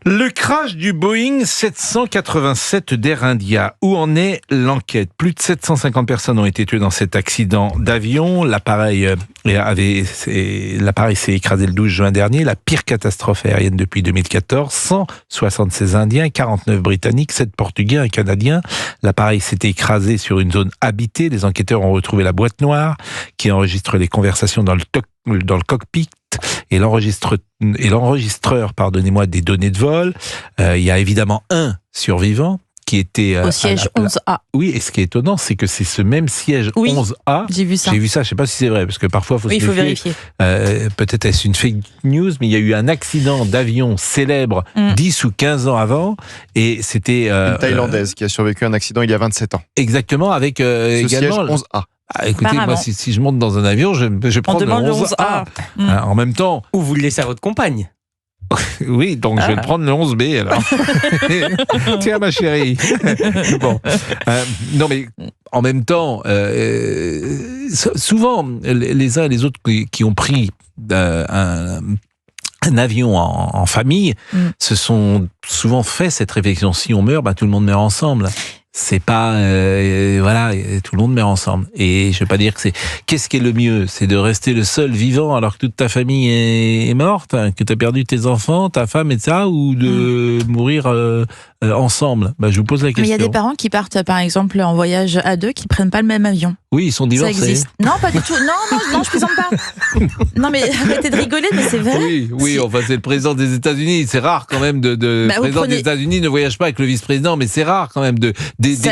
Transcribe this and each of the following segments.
Le crash du Boeing 787 d'Air India. Où en est l'enquête ? Plus de 750 personnes ont été tuées dans cet accident d'avion. L'appareil s'est écrasé le 12 juin dernier. La pire catastrophe aérienne depuis 2014. 176 Indiens, 49 Britanniques, 7 Portugais, un Canadien. L'appareil s'est écrasé sur une zone habitée. Les enquêteurs ont retrouvé la boîte noire qui enregistre les conversations dans le cockpit et l'enregistreur, des données de vol. Il y a évidemment un survivant qui était au siège 11A. Oui, et ce qui est étonnant, c'est que c'est ce même siège 11A. J'ai vu ça. Je ne sais pas si c'est vrai, parce que parfois il faut vérifier. Peut-être est-ce une fake news, mais il y a eu un accident d'avion célèbre 10 ou 15 ans avant, et c'était une Thaïlandaise qui a survécu à un accident il y a 27 ans. Exactement, avec également siège 11A. Écoutez, moi, si je monte dans un avion, je prends le 11A. En même temps... Ou vous le laissez à votre compagne. Oui, donc je vais prendre le 11B alors. Tiens ma chérie. Bon, non mais en même temps, souvent les uns et les autres qui ont pris un avion en famille se sont souvent fait cette réflexion. Si on meurt, tout le monde meurt ensemble. C'est pas tout le monde meurt ensemble. Et je vais pas dire que c'est... Qu'est-ce qui est le mieux ? C'est de rester le seul vivant alors que toute ta famille est morte, que tu as perdu tes enfants, ta femme, etc., ou de mourir ensemble. Je vous pose la question. Mais il y a des parents qui partent, par exemple, en voyage à deux, qui prennent pas le même avion. Oui, ils sont divorcés. Ça existe. Non, pas du tout. Non, je plaisante pas. Non, mais arrêtez de rigoler, mais c'est vrai. Oui, enfin, c'est le président des États-Unis. C'est rare quand même le président des États-Unis ne voyage pas avec le vice-président, mais c'est rare quand même des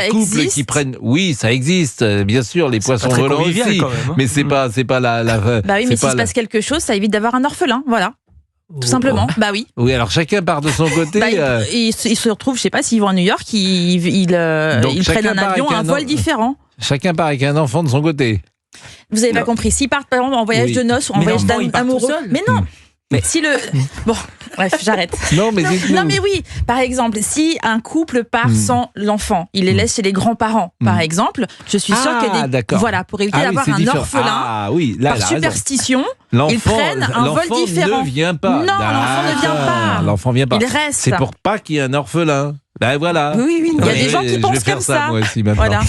couples qui prennent. Oui, ça existe, bien sûr, les poissons volants aussi. Même, hein. Mais c'est pas la. Oui, mais s'il se passe quelque chose, ça évite d'avoir un orphelin, voilà. Tout simplement, oui. Oui, alors chacun part de son côté. Ils se retrouvent, je sais pas, s'ils vont à New York, ils prennent un avion, un vol différent. Chacun part avec un enfant de son côté. Vous n'avez pas compris. S'ils partent par exemple en voyage de noces ou en voyage d'amoureux. Mais non. Mais si le... Bon, bref, j'arrête. Non, mais oui. Par exemple, si un couple part sans l'enfant, il les laisse chez les grands-parents, par exemple, je suis sûre que voilà, pour éviter d'avoir un orphelin, par superstition, ils prennent un vol différent. L'enfant ne vient pas. Non, l'enfant ne vient pas. L'enfant vient pas. Il reste. C'est pour pas qu'il y ait un orphelin. Voilà. Oui, il y a des gens qui pensent comme ça. Moi aussi maintenant. Voilà.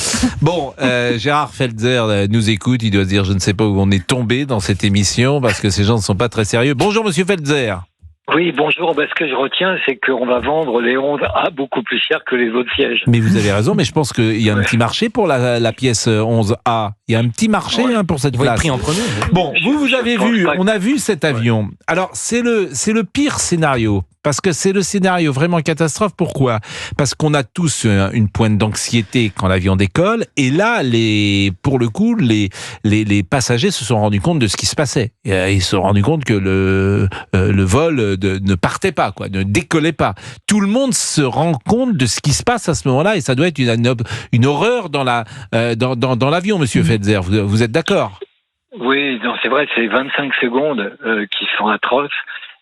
Bon, Gérard Felzer nous écoute. Il doit se dire, je ne sais pas où on est tombé dans cette émission parce que ces gens ne sont pas très sérieux. Bonjour, Monsieur Felzer. Oui, bonjour. Ce que je retiens, c'est qu'on va vendre les 11A beaucoup plus cher que les autres sièges. Mais vous avez raison, mais je pense qu'il y a un petit marché pour la pièce 11A. Il y a un petit marché pour cette place. Pris en premier. Bon, vous avez vu, on a vu cet avion. Alors, c'est le pire scénario. Parce que c'est le scénario vraiment catastrophe. Pourquoi ? Parce qu'on a tous une pointe d'anxiété quand l'avion décolle. Et là, pour le coup, les passagers se sont rendus compte de ce qui se passait. Ils se sont rendus compte que le vol ne partait pas, ne décollait pas. Tout le monde se rend compte de ce qui se passe à ce moment-là. Et ça doit être une horreur dans l'avion, Monsieur Felzer. Vous êtes d'accord ? Oui, c'est vrai, c'est 25 secondes qui sont atroces.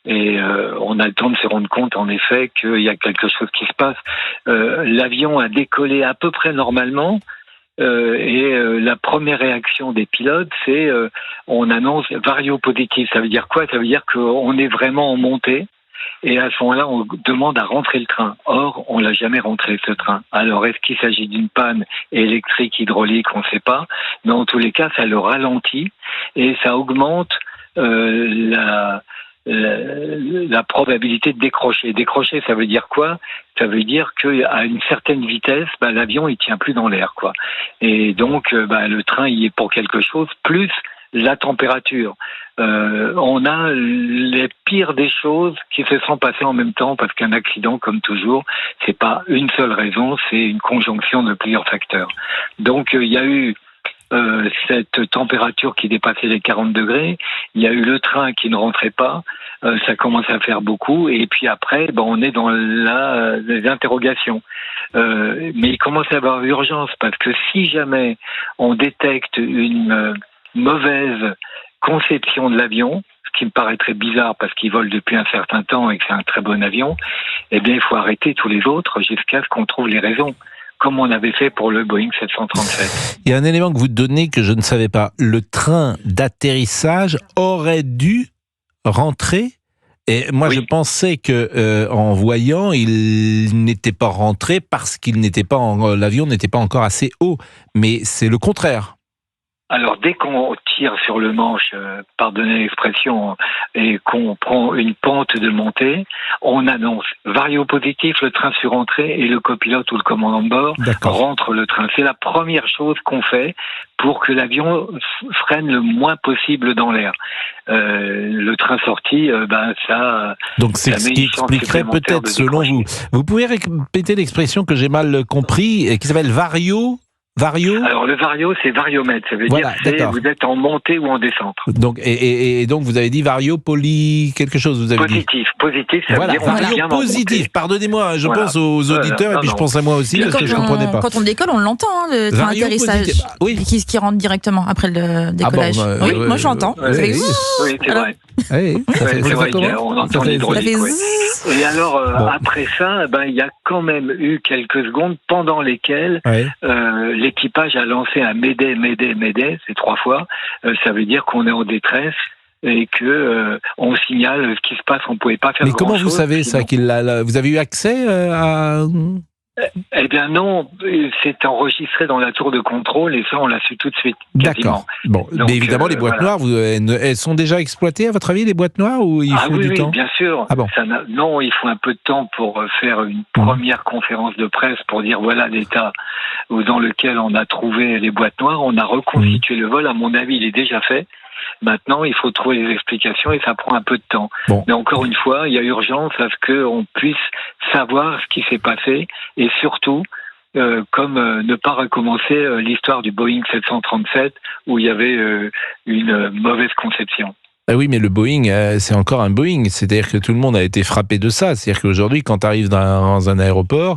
Et on a le temps de se rendre compte, en effet, qu'il y a quelque chose qui se passe. L'avion a décollé à peu près normalement, et la première réaction des pilotes, c'est on annonce variopositif. Ça veut dire quoi ? Ça veut dire qu'on est vraiment en montée. Et à ce moment-là, on demande à rentrer le train. Or, on l'a jamais rentré, ce train. Alors, est-ce qu'il s'agit d'une panne électrique, hydraulique ? On ne sait pas. Mais en tous les cas, ça le ralentit et ça augmente la probabilité de décrocher. Décrocher, ça veut dire quoi ? Ça veut dire qu'à une certaine vitesse, l'avion, il tient plus dans l'air, Et donc, le train, il est pour quelque chose, plus la température. On a les pires des choses qui se sont passées en même temps, parce qu'un accident, comme toujours, c'est pas une seule raison, c'est une conjonction de plusieurs facteurs. Donc, il y a eu cette température qui dépassait les 40 degrés, il y a eu le train qui ne rentrait pas, ça commence à faire beaucoup, et puis après, on est dans les interrogations. Mais il commence à y avoir urgence, parce que si jamais on détecte une mauvaise conception de l'avion, ce qui me paraîtrait bizarre parce qu'il vole depuis un certain temps et que c'est un très bon avion, eh bien il faut arrêter tous les autres jusqu'à ce qu'on trouve les raisons, comme on avait fait pour le Boeing 737. Il y a un élément que vous donnez que je ne savais pas. Le train d'atterrissage aurait dû rentrer Et moi, je pensais que en voyant, il n'était pas rentré parce qu'il n'était pas l'avion n'était pas encore assez haut. Mais c'est le contraire. Alors, dès qu'on tire sur le manche, pardonnez l'expression, et qu'on prend une pente de montée, on annonce vario positif, le train sur entrée, et le copilote ou le commandant de bord rentre le train. C'est la première chose qu'on fait pour que l'avion freine le moins possible dans l'air. Le train sorti, ça... Donc c'est ce qui expliquerait peut-être, selon vous. Vous pouvez répéter l'expression que j'ai mal compris, qui s'appelle vario? Alors le vario, c'est variomètre, ça veut dire que vous êtes en montée ou en descente. Donc et donc vous avez dit vario quelque chose, vous avez positif, ça veut dire vario positif. Pardonnez-moi, je pense aux auditeurs et puis je pense à moi aussi parce que je comprenais pas. Quand on décolle, on l'entend, le train d'atterrissage qui rentre directement après le décollage. Oui, moi j'entends. Oui, c'est vrai. C'est vrai qu'on entend l'hydraulique. Et alors, après ça, il y a quand même eu quelques secondes pendant lesquelles l'équipage a lancé un Mayday, c'est 3 fois. Ça veut dire qu'on est en détresse et que on signale ce qui se passe. On pouvait pas faire. Mais comment vous savez ça vous avez eu accès à... Eh bien non, c'est enregistré dans la tour de contrôle et ça on l'a su tout de suite. D'accord. Bon, mais évidemment les boîtes noires, elles sont déjà exploitées à votre avis, les boîtes noires, ou il faut du temps? Oui, bien sûr. Non, il faut un peu de temps pour faire une première conférence de presse pour dire voilà l'état dans lequel on a trouvé les boîtes noires. On a reconstitué le vol. À mon avis, il est déjà fait. Maintenant, il faut trouver les explications et ça prend un peu de temps. Mais encore une fois, il y a urgence à ce qu'on puisse savoir ce qui s'est passé et surtout, ne pas recommencer l'histoire du Boeing 737 où il y avait une mauvaise conception. Ah oui, mais le Boeing, c'est encore un Boeing. C'est-à-dire que tout le monde a été frappé de ça. C'est-à-dire qu'aujourd'hui, quand tu arrives dans un aéroport,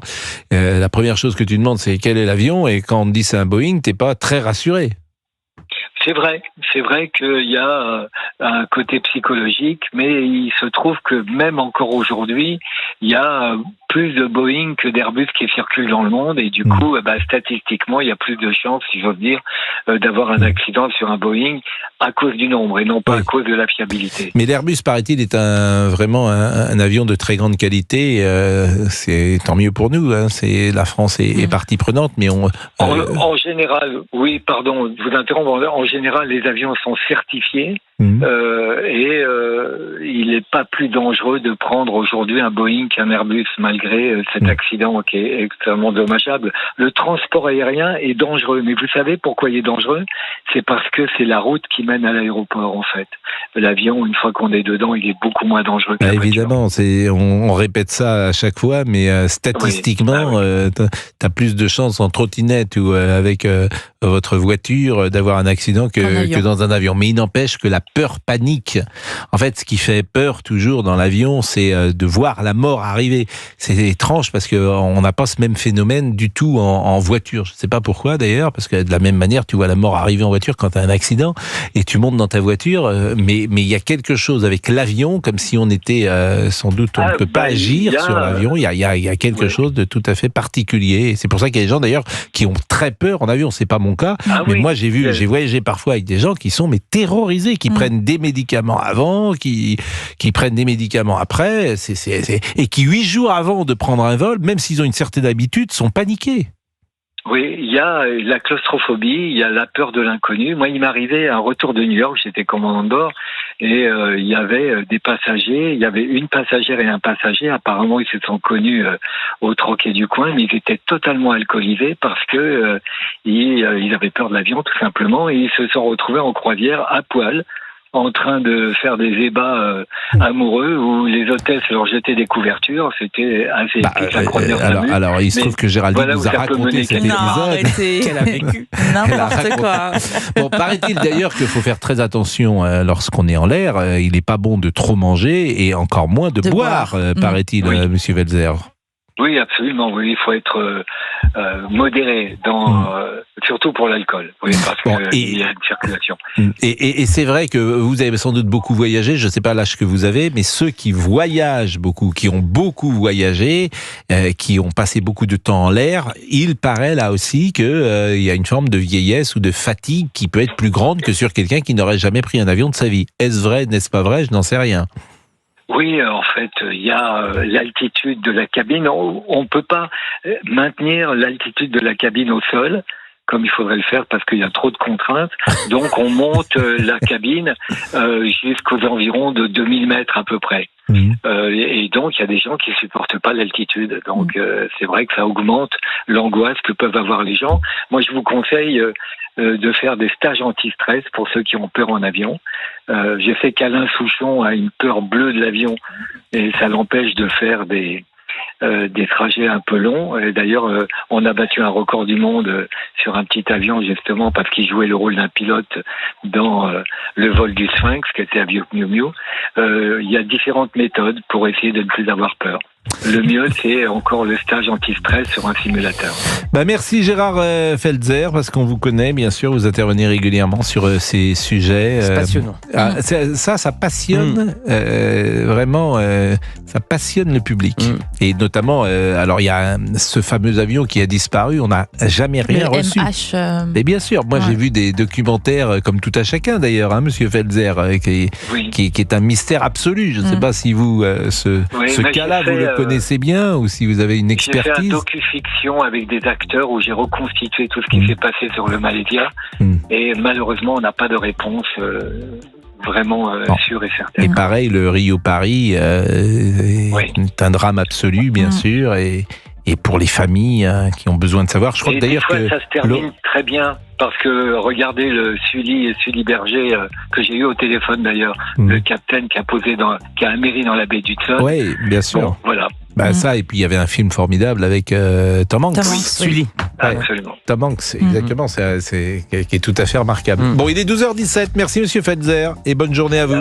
la première chose que tu demandes, c'est quel est l'avion, et quand on te dit c'est un Boeing, t'es pas très rassuré. C'est vrai qu'il y a un côté psychologique, mais il se trouve que même encore aujourd'hui, il y a plus de Boeing que d'Airbus qui circulent dans le monde et du coup, statistiquement, il y a plus de chances, si j'ose dire, d'avoir un accident sur un Boeing à cause du nombre et non pas à cause de la fiabilité. Mais l'Airbus, paraît-il, est vraiment un avion de très grande qualité. C'est tant mieux pour nous. La France est partie prenante, mais en général, oui, pardon, je vous interromps. En général, les avions sont certifiés et il n'est pas plus dangereux de prendre aujourd'hui un Boeing qu'un Airbus, malgré cet accident qui est extrêmement dommageable. Le transport aérien est dangereux, mais vous savez pourquoi il est dangereux? C'est parce que c'est la route qui mène à l'aéroport, en fait. L'avion, une fois qu'on est dedans, il est beaucoup moins dangereux que la voiture. Évidemment, on répète ça à chaque fois, mais statistiquement, tu as plus de chances en trottinette ou avec votre voiture d'avoir un accident que dans un avion. Mais il n'empêche que la peur panique. En fait, ce qui fait peur toujours dans l'avion, c'est de voir la mort arriver. C'est étrange parce qu'on n'a pas ce même phénomène du tout en voiture. Je ne sais pas pourquoi d'ailleurs, parce que de la même manière, tu vois la mort arriver en voiture quand tu as un accident et tu montes dans ta voiture. Mais il y a quelque chose avec l'avion, comme si on était sans doute, on ne peut pas agir sur l'avion. Il y a quelque chose de tout à fait particulier. Et c'est pour ça qu'il y a des gens d'ailleurs qui ont très peur en avion. C'est pas mon cas, mais moi j'ai voyagé parfois avec des gens qui sont terrorisés, qui prennent des médicaments avant, qui prennent des médicaments après, et qui 8 jours avant de prendre un vol, même s'ils ont une certaine habitude, sont paniqués. Oui, il y a la claustrophobie, il y a la peur de l'inconnu. Moi, il m'arrivait un retour de New York, j'étais commandant de bord, et il y avait des passagers, il y avait une passagère et un passager. Apparemment, ils se sont connus au troquet du coin, mais ils étaient totalement alcoolisés parce que ils avaient peur de l'avion, tout simplement, et ils se sont retrouvés en croisière à poil, en train de faire des ébats amoureux où les hôtesses leur jetaient des couvertures. C'était assez alors, il se trouve que Géraldine nous a raconté cet épisode qu'elle a vécu. N'importe quoi. Bon, paraît-il d'ailleurs qu'il faut faire très attention lorsqu'on est en l'air. Il n'est pas bon de trop manger et encore moins de boire, paraît-il, Monsieur Welzer. Oui, absolument. Oui, il faut être modéré, surtout pour l'alcool, parce qu'il y a une circulation. Et c'est vrai que vous avez sans doute beaucoup voyagé, je ne sais pas l'âge que vous avez, mais ceux qui voyagent beaucoup, qui ont beaucoup voyagé, qui ont passé beaucoup de temps en l'air, il paraît là aussi qu'il y a une forme de vieillesse ou de fatigue qui peut être plus grande que sur quelqu'un qui n'aurait jamais pris un avion de sa vie. Est-ce vrai, n'est-ce pas vrai? Je n'en sais rien. Oui, en fait, il y a l'altitude de la cabine. On ne peut pas maintenir l'altitude de la cabine au sol, comme il faudrait le faire parce qu'il y a trop de contraintes. Donc on monte la cabine jusqu'aux environs de 2000 mètres à peu près. Et donc il y a des gens qui supportent pas l'altitude. Donc c'est vrai que ça augmente l'angoisse que peuvent avoir les gens. Moi je vous conseille de faire des stages anti-stress pour ceux qui ont peur en avion. Je sais qu'Alain Souchon a une peur bleue de l'avion et ça l'empêche de faire des trajets un peu longs. Et d'ailleurs, on a battu un record du monde sur un petit avion, justement, parce qu'il jouait le rôle d'un pilote dans le vol du Sphinx, qui était à Miu Miu. Il y a différentes méthodes pour essayer de ne plus avoir peur. Le mieux, c'est encore le stage anti-stress sur un simulateur. Merci Gérard Felzer, parce qu'on vous connaît, bien sûr, vous intervenez régulièrement sur ces sujets. C'est passionnant. Ça passionne vraiment, ça passionne le public. Et notamment, alors il y a ce fameux avion qui a disparu, on n'a jamais rien reçu. Et bien sûr, moi j'ai vu des documentaires, comme tout à chacun d'ailleurs, hein, Monsieur Felzer, qui est un mystère absolu. Je ne sais pas si vous, ce cas-là, vous le connaissez bien ou si vous avez une expertise. J'ai fait un docu-fiction avec des acteurs où j'ai reconstitué tout ce qui s'est passé sur le Malaysia et malheureusement on n'a pas de réponse vraiment sûre et certaine. Et pareil, le Rio-Paris est un drame absolu bien sûr et pour les familles qui ont besoin de savoir. Je crois que d'ailleurs que ça se termine très bien. Parce que regardez le Sully Berger que j'ai eu au téléphone d'ailleurs, le capitaine qui a améri dans la baie d'Hudson. Oui, bien sûr. Bon, voilà. Ça, et puis il y avait un film formidable avec Tom Hanks. Sully. Absolument. Tom Hanks, exactement, qui est tout à fait remarquable. Bon, il est 12h17. Merci Monsieur Felzer et bonne journée à vous.